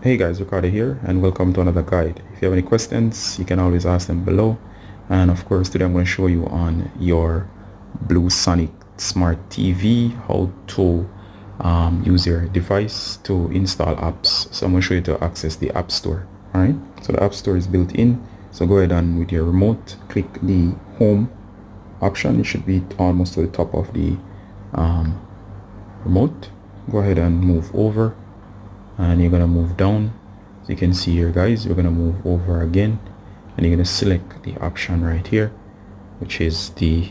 Hey guys, Ricardo here and welcome to another guide. If you have any questions, you can always ask them below. And of course, today I'm going to show you on your Bluesonic Smart TV how to use your device to install apps. So I'm going to show you to access the App Store. Alright, so the App Store is built in. So go ahead and with your remote, click the Home option. It should be almost to the top of the remote. Go ahead and move over. And you're gonna move down. So you can see here guys, you're gonna move over again and you're gonna select the option right here, which is the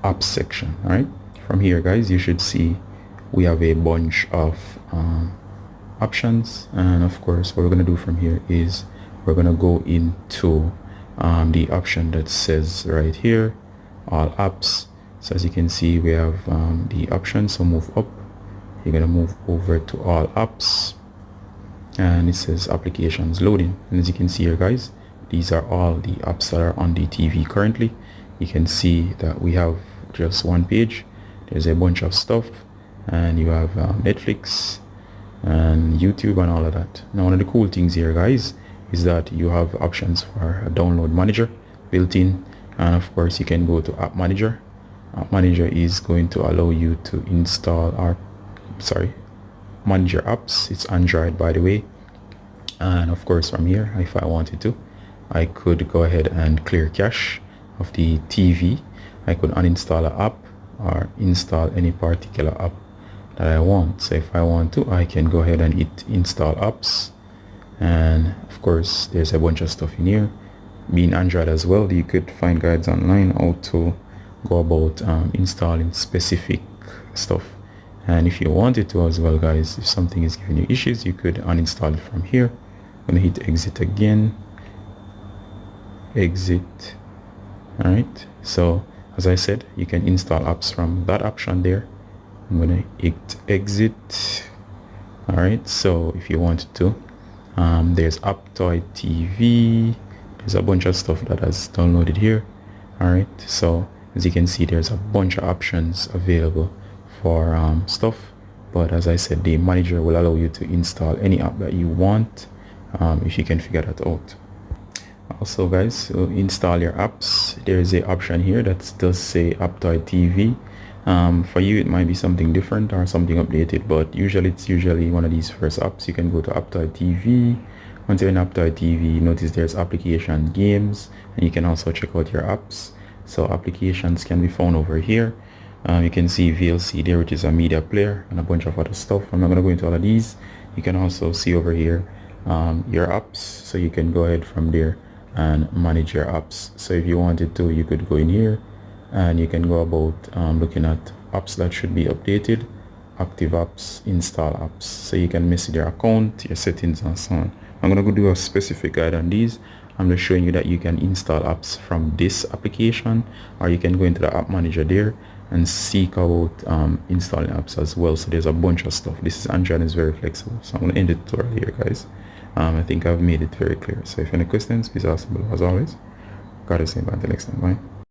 apps section. All right, from here guys, you should see we have a bunch of options, and of course what we're gonna do from here is we're gonna go into the option that says right here all apps. So as you can see, we have the option. So move up, you're going to move over to all apps and it says applications loading, and as you can see here guys, these are all the apps that are on the TV currently. You can see that we have just one page. There's a bunch of stuff, and you have Netflix and YouTube and all of that. Now one of the cool things here guys is that you have options for a download manager built in, and of course you can go to app manager. App manager is going to allow you to install manage your apps. It's Android by the way, and of course from here, if I wanted to, I could go ahead and clear cache of the TV. I could uninstall an app or install any particular app that I want. So if I want to, I can go ahead and hit install apps, and of course there's a bunch of stuff in here. Being Android as well, you could find guides online how to go about installing specific stuff. And if you wanted to as well guys, if something is giving you issues, you could uninstall it from here. I'm gonna hit exit again, exit. All right, so as I said, you can install apps from that option there. I'm gonna hit exit. All right, so if you wanted to, there's Aptoid TV, there's a bunch of stuff that has downloaded here. All right, so as you can see, there's a bunch of options available for stuff, but as I said, the manager will allow you to install any app that you want, if you can figure that out. Also guys, to install your apps, there's a option here that does say Aptoid TV. For you it might be something different or something updated, but it's usually one of these first apps. You can go to Aptoid TV. Once you're in Aptoid TV, notice there's application, games, and you can also check out your apps. So applications can be found over here. You can see VLC there, which is a media player, and a bunch of other stuff. I'm not going to go into all of these. You can also see over here your apps, so you can go ahead from there and manage your apps. So if you wanted to, you could go in here and you can go about looking at apps that should be updated, active apps, install apps, so you can mess with your account, your settings, and so on. I'm going to go do a specific guide on these. I'm just showing you that you can install apps from this application, or you can go into the app manager there and seek out installing apps as well. So there's a bunch of stuff. This is Android, is very flexible. So I'm going to end the tutorial here guys. I think I've made it very clear. So if you have any questions, please ask below. As always, God is saying, until next time, bye.